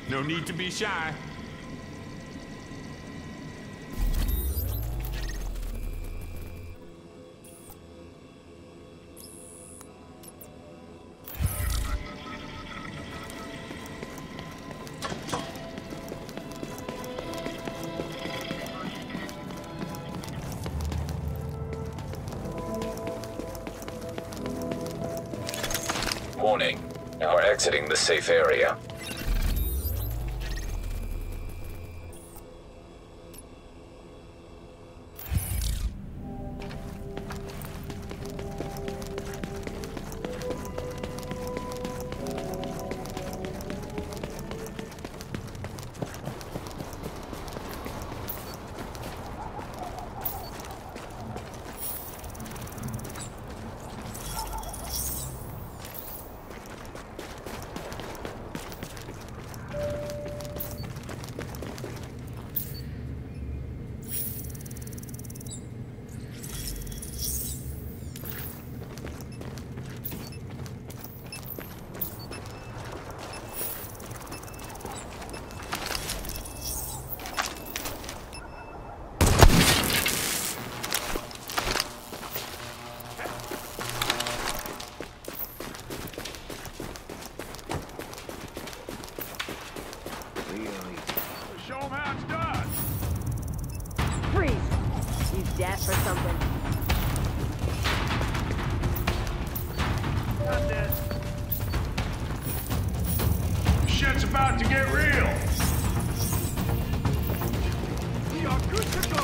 No need to be shy. Warning. You are exiting the safe area. Show him how it's done. Freeze! He's dead for something. Not dead. Shit's about to get real. We are good to go.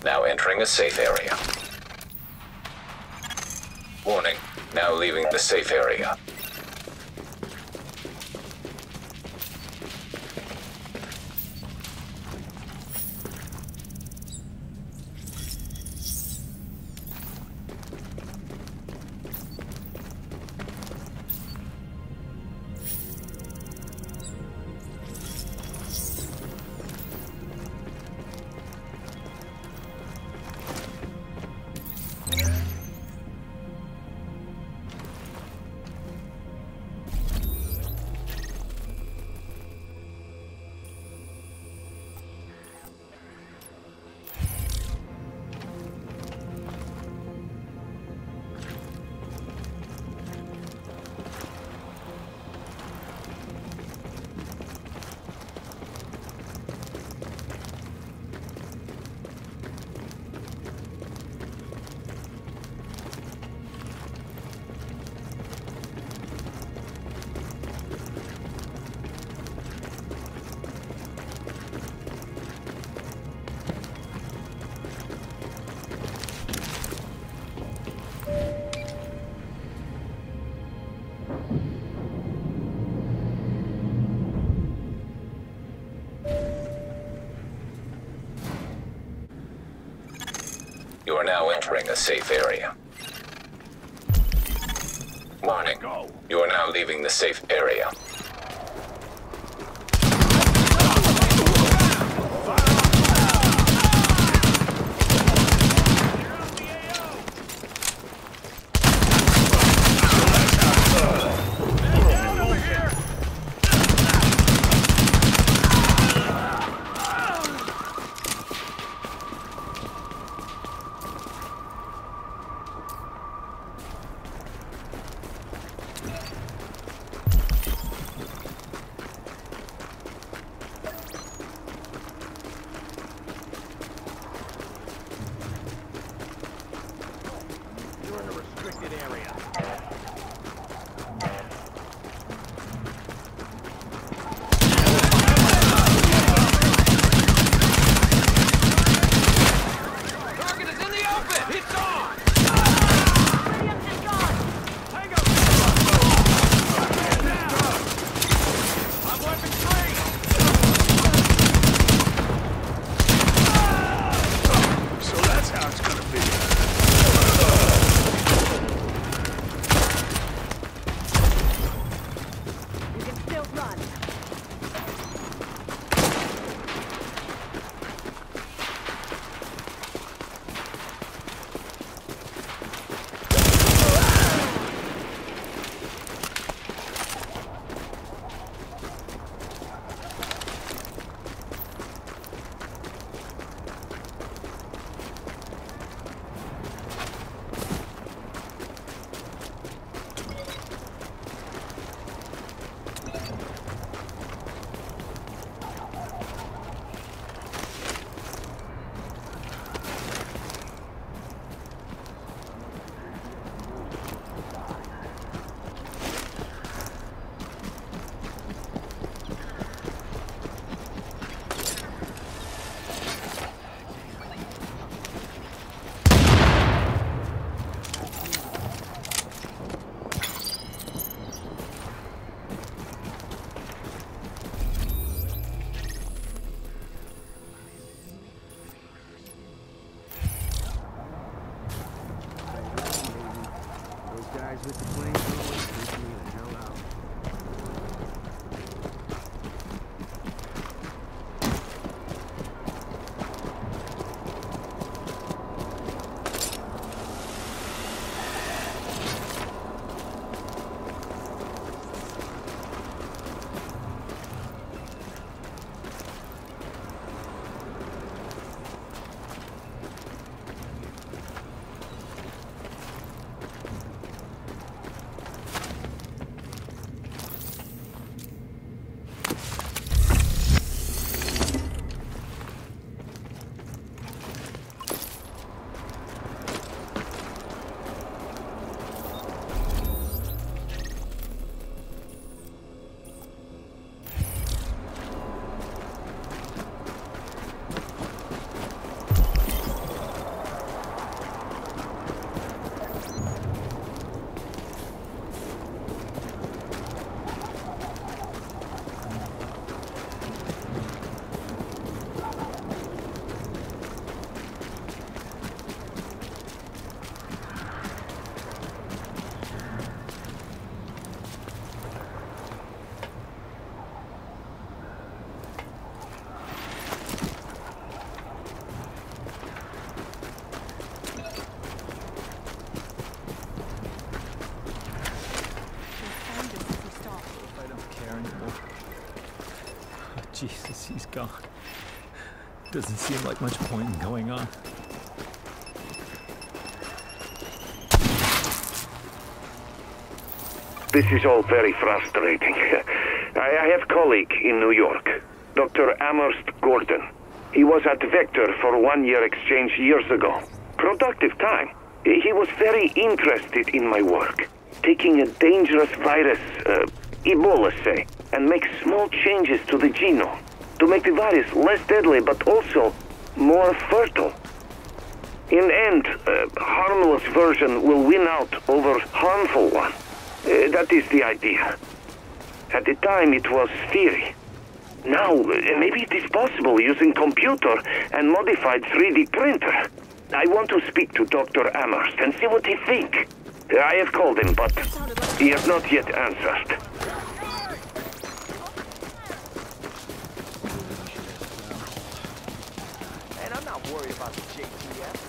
Now entering a safe area. Warning. Now leaving the safe area. You are now entering a safe area. Warning. You are now leaving the safe area. Jesus, he's gone. Doesn't seem like much point in going on. This is all very frustrating. I have a colleague in New York, Dr. Amherst Gordon. He was at Vector for a one-year exchange years ago. Productive time. He was very interested in my work. Taking a dangerous virus, Ebola say, and make small changes to the genome to make the virus less deadly but also more fertile. In the end, a harmless version will win out over harmful one. That is the idea. At the time it was theory. Now, maybe it is possible using computer and modified 3D printer. I want to speak to Dr. Amherst and see what he thinks. I have called him, but he has not yet answered. Man, I'm not worried about the JTF.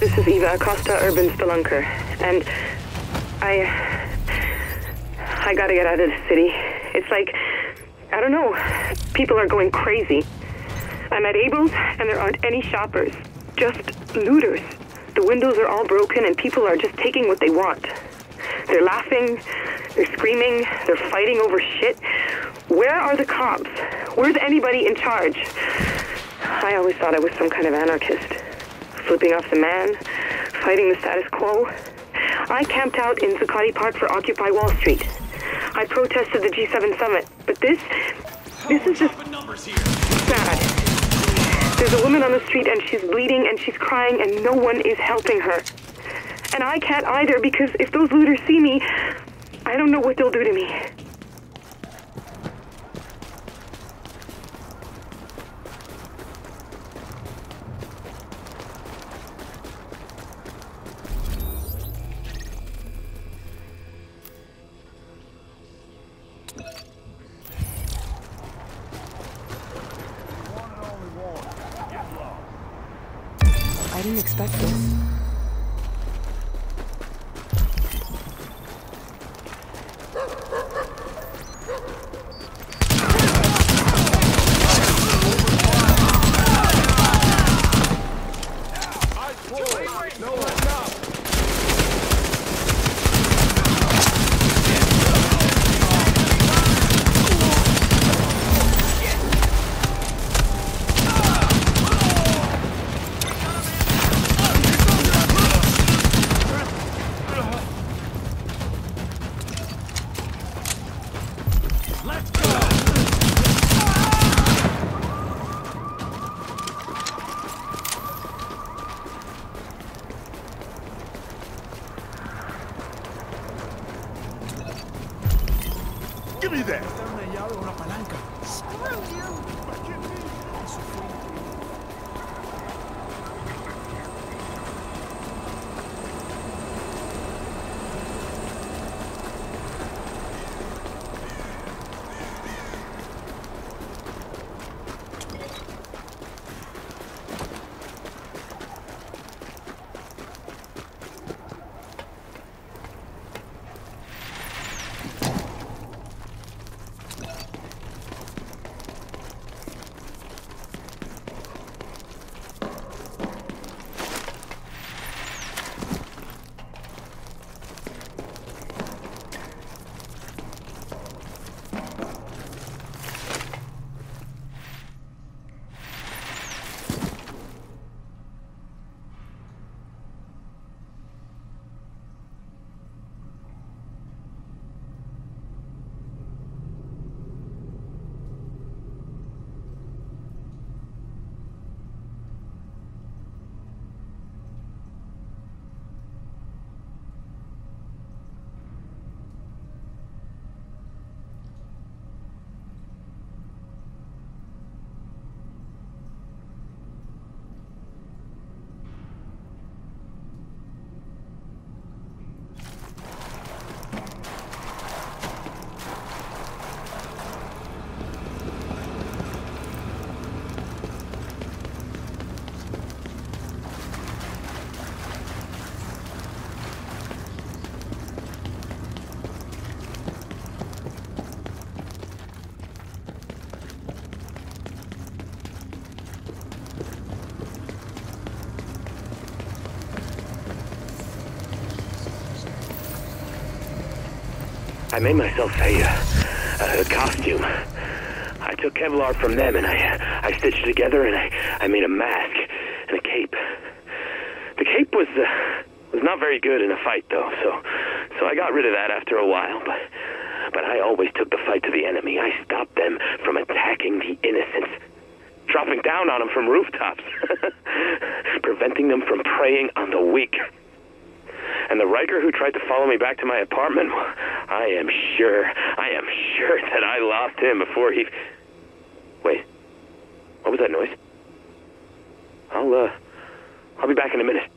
This is Eva Acosta, urban spelunker, and I gotta get out of the city. It's like, I don't know, people are going crazy. I'm at Abel's and there aren't any shoppers, just looters. The windows are all broken and people are just taking what they want. They're laughing, they're screaming, they're fighting over shit. Where are the cops? Where's anybody in charge? I always thought I was some kind of anarchist. Flipping off the man, fighting the status quo. I camped out in Zuccotti Park for Occupy Wall Street. I protested the G7 summit, but this is just sad. There's a woman on the street and she's bleeding and she's crying and no one is helping her. And I can't either because if those looters see me, I don't know what they'll do to me. I didn't expect this. Give me that! I made myself a costume. I took Kevlar from them and I stitched it together and I made a mask and a cape. The cape was not very good in a fight though, so I got rid of that after a while, but I always took the fight to the enemy. I stopped them from attacking the innocents, dropping down on them from rooftops, preventing them from preying on the weak. And the Riker who tried to follow me back to my apartment, I am sure that I lost him before he... Wait, what was that noise? I'll be back in a minute.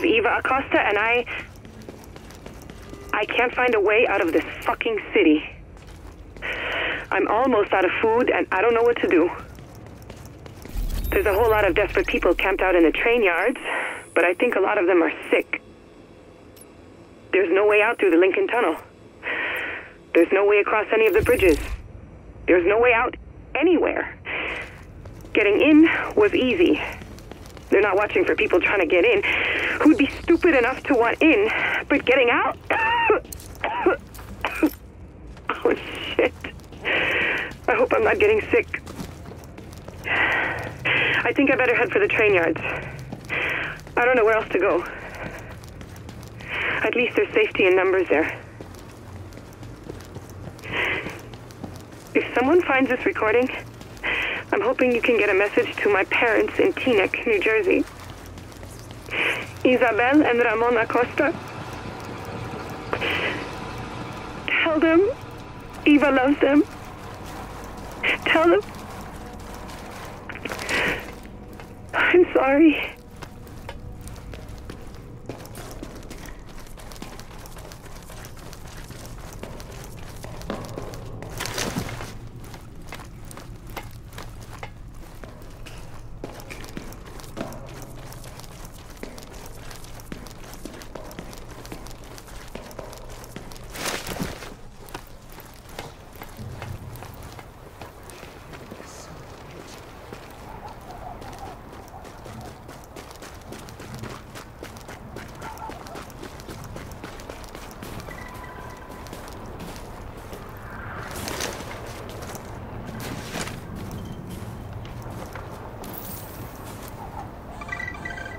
Eva Acosta, and I can't find a way out of this fucking city. I'm almost out of food, and I don't know what to do. There's a whole lot of desperate people camped out in the train yards, but I think a lot of them are sick. There's no way out through the Lincoln Tunnel. There's no way across any of the bridges. There's no way out anywhere. Getting in was easy. They're not watching for people trying to get in who'd be stupid enough to want in, but getting out? Oh, shit. I hope I'm not getting sick. I think I better head for the train yards. I don't know where else to go. At least there's safety in numbers there. If someone finds this recording, I'm hoping you can get a message to my parents in Teaneck, New Jersey. Isabel and Ramon Acosta. Tell them Eva loves them. Tell them I'm sorry.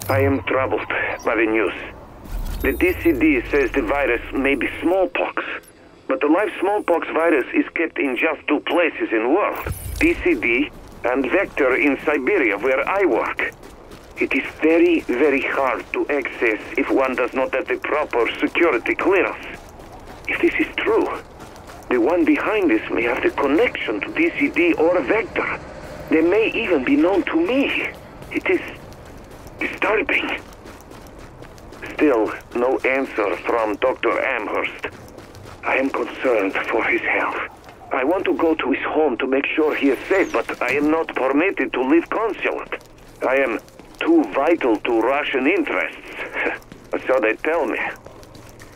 I am troubled by the news. The DCD says the virus may be smallpox, But the live smallpox virus is kept in just 2 places in the world. DCD and Vector in Siberia, where I work. It is very, very hard to access if one does not have the proper security clearance. If this is true, the one behind this may have the connection to DCD or Vector. They may even be known to me. It is disturbing. Still, no answer from Dr. Amherst. I am concerned for his health. I want to go to his home to make sure he is safe, but I am not permitted to leave consulate. I am too vital to Russian interests. So they tell me.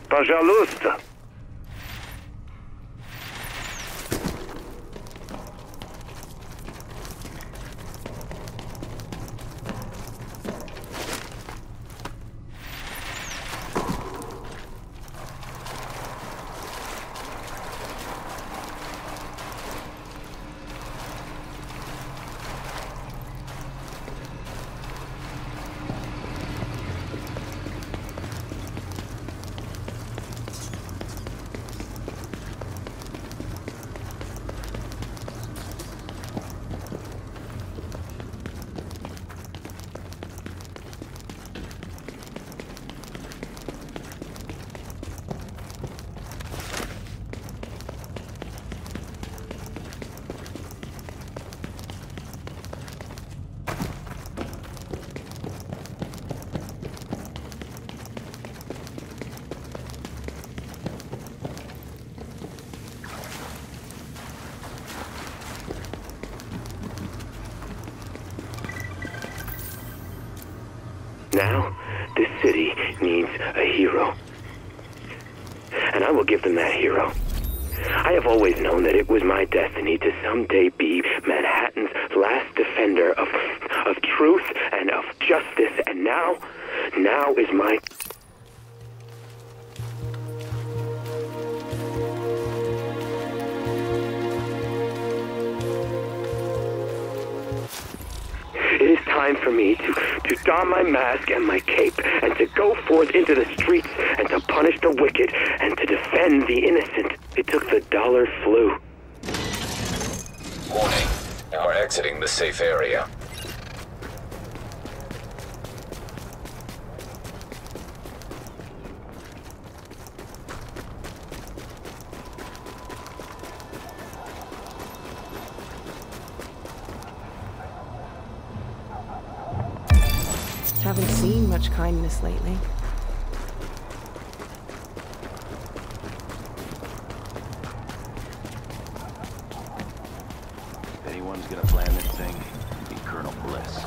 Пожалуйста. Now, this city needs a hero. And I will give them that hero. I have always known that it was my destiny to someday be Manhattan's last defender of truth and of justice. And now is my... It is time for me to don my mask and my cape and to go forth into the streets and to punish the wicked and to defend the innocent. It took the dollar flu. Warning. You are exiting the safe area. Haven't seen much kindness lately. If anyone's gonna plan this thing, it'd be Colonel Bliss.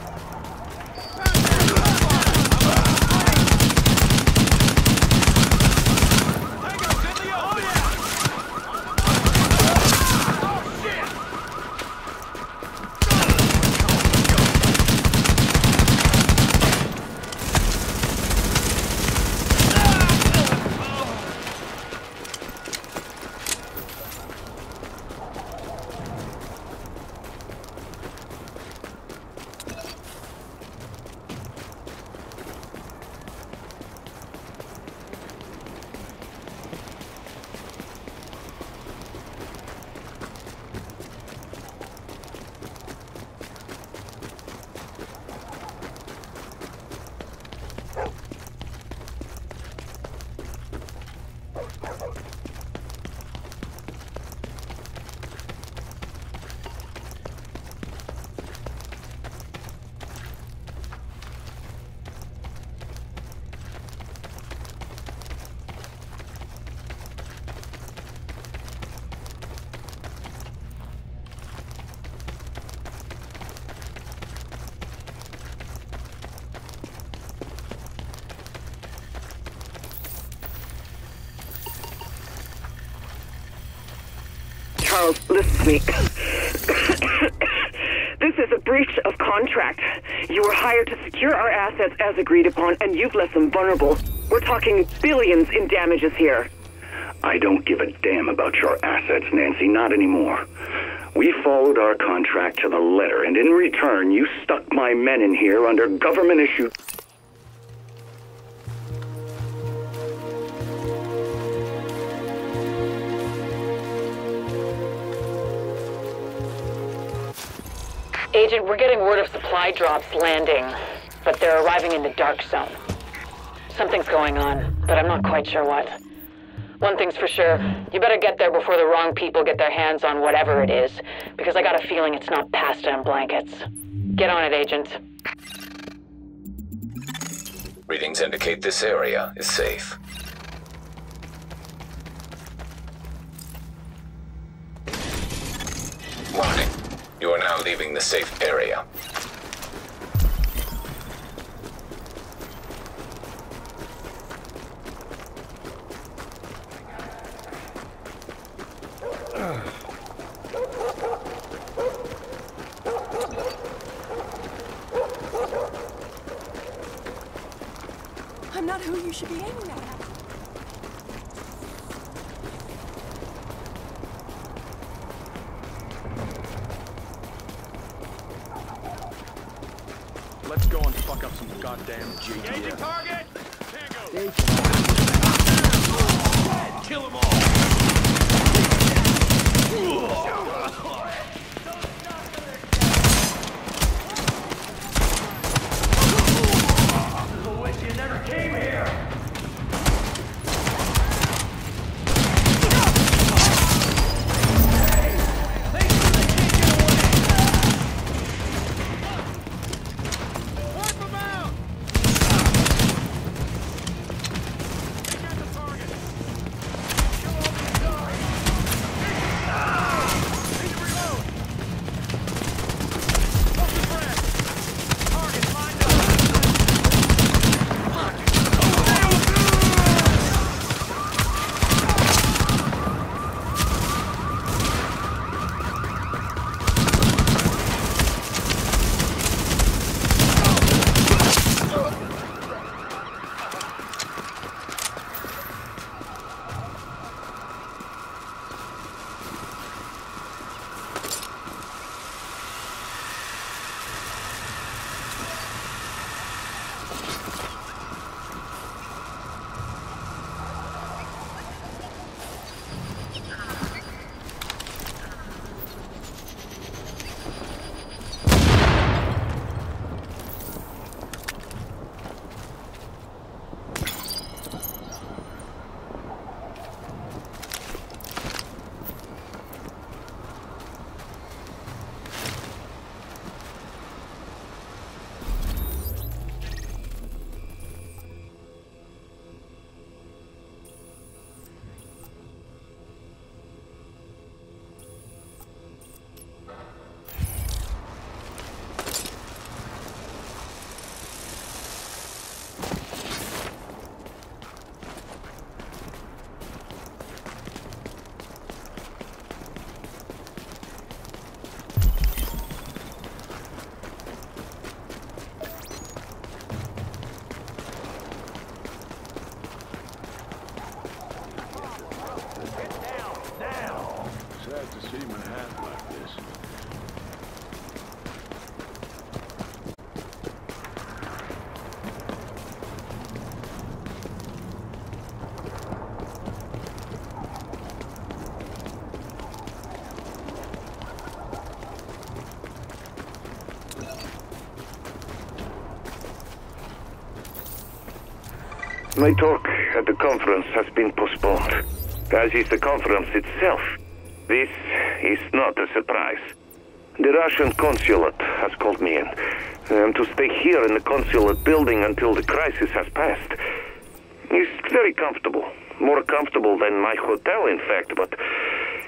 Charles, listen to me. This is a breach of contract. You were hired to secure our assets as agreed upon, and you've left them vulnerable. We're talking billions in damages here. I don't give a damn about your assets, Nancy, not anymore. We followed our contract to the letter, and in return, you stuck my men in here under government-issued... Agent, we're getting word of supply drops landing, but they're arriving in the dark zone. Something's going on, but I'm not quite sure what. One thing's for sure, you better get there before the wrong people get their hands on whatever it is, because I got a feeling it's not pasta and blankets. Get on it, Agent. Readings indicate this area is safe. Warning. You are now leaving the safe area. I'm not who you should be aiming at. Let's go and fuck up some goddamn GPS. Engaging target! Tango! Kill them all! I wish you never came here! My talk at the conference has been postponed, as is the conference itself. This is not a surprise. The Russian consulate has called me in. I am to stay here in the consulate building until the crisis has passed. It's very comfortable. More comfortable than my hotel, in fact, but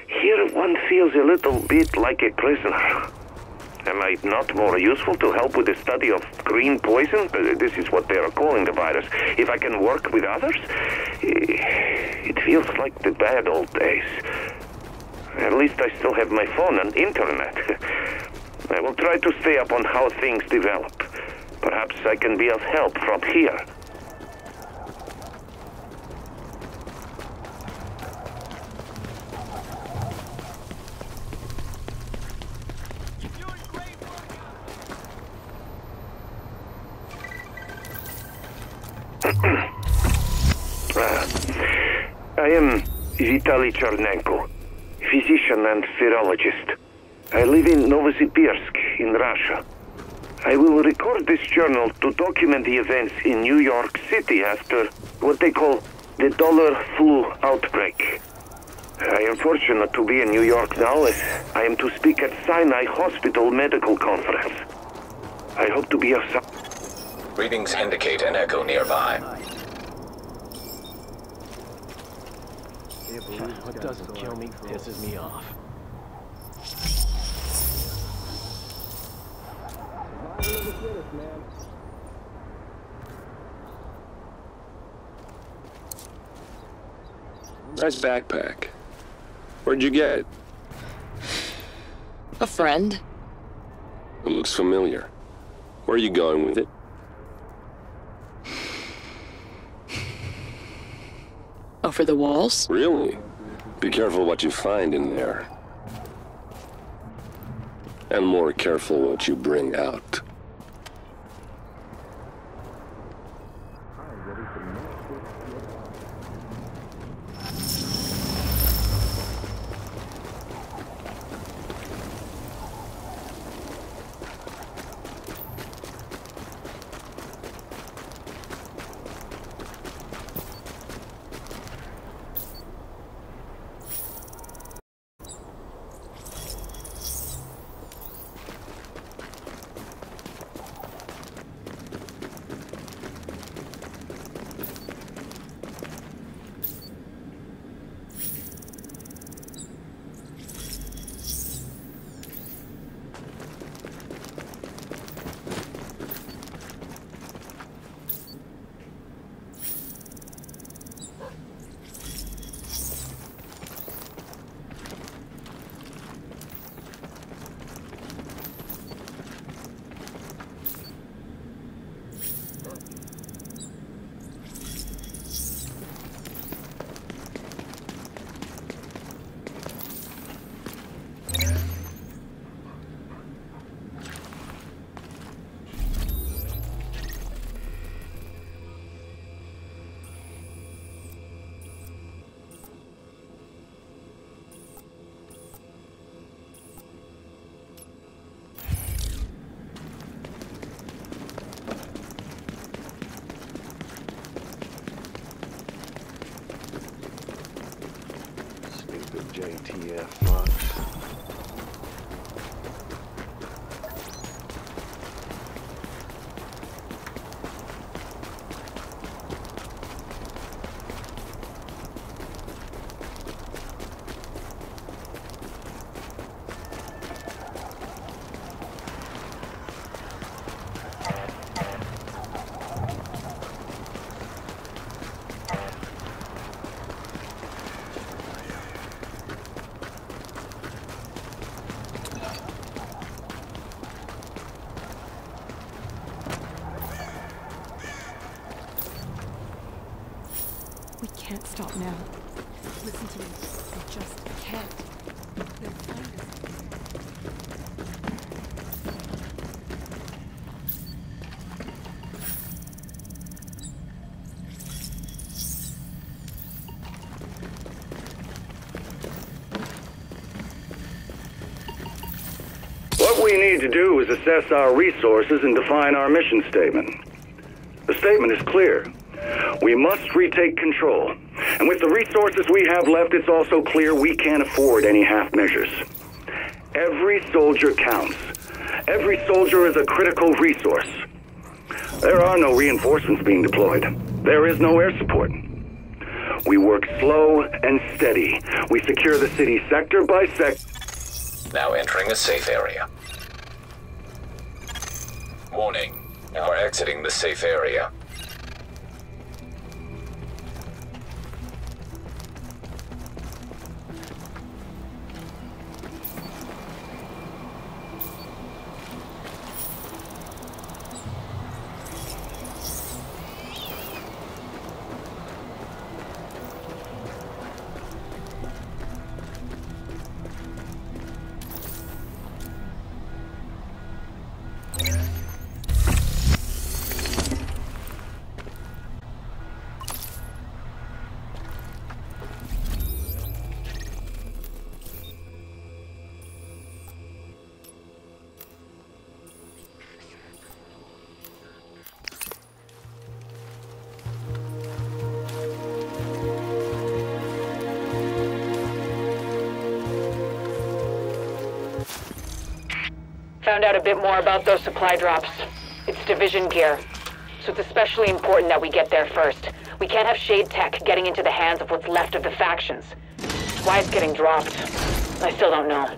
here one feels a little bit like a prisoner. Am I not more useful to help with the study of green poison? This is what they are calling the virus. If I can work with others? It feels like the bad old days. At least I still have my phone and internet. I will try to stay up on how things develop. Perhaps I can be of help from here. I am Witalij Czernienko, physician and virologist. I live in Novosibirsk, in Russia. I will record this journal to document the events in New York City after what they call the dollar flu outbreak. I am fortunate to be in New York now as I am to speak at Sinai Hospital Medical Conference. I hope to be of some... Readings indicate an echo nearby. What doesn't kill me pisses me off. Nice backpack. Where'd you get it? A friend. It looks familiar. Where are you going with it? Over the walls? Really? Be careful what you find in there. And more careful what you bring out. JTF fucks. We can't stop now. Listen to me. We just can't. They'll find us. What we need to do is assess our resources and define our mission statement. The statement is clear. We must retake control. And with the resources we have left, it's also clear we can't afford any half measures. Every soldier counts. Every soldier is a critical resource. There are no reinforcements being deployed. There is no air support. We work slow and steady. We secure the city sector by sector. Now entering a safe area. Warning. You are exiting the safe area. found out a bit more about those supply drops. It's division gear, so it's especially important that we get there first. We can't have Shade Tech getting into the hands of what's left of the factions. Why it's getting dropped, I still don't know.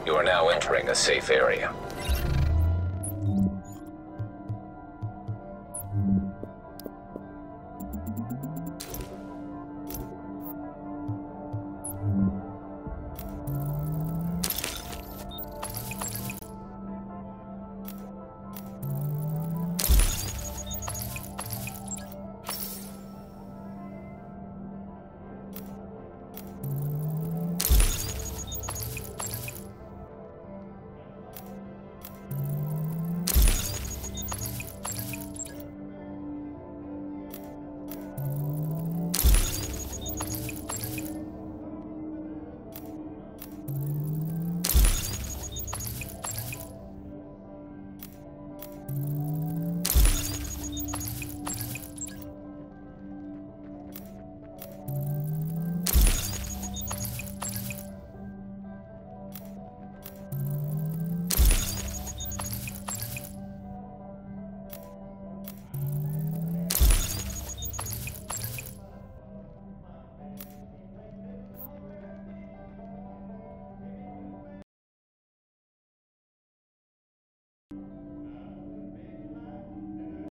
You are now entering a safe area.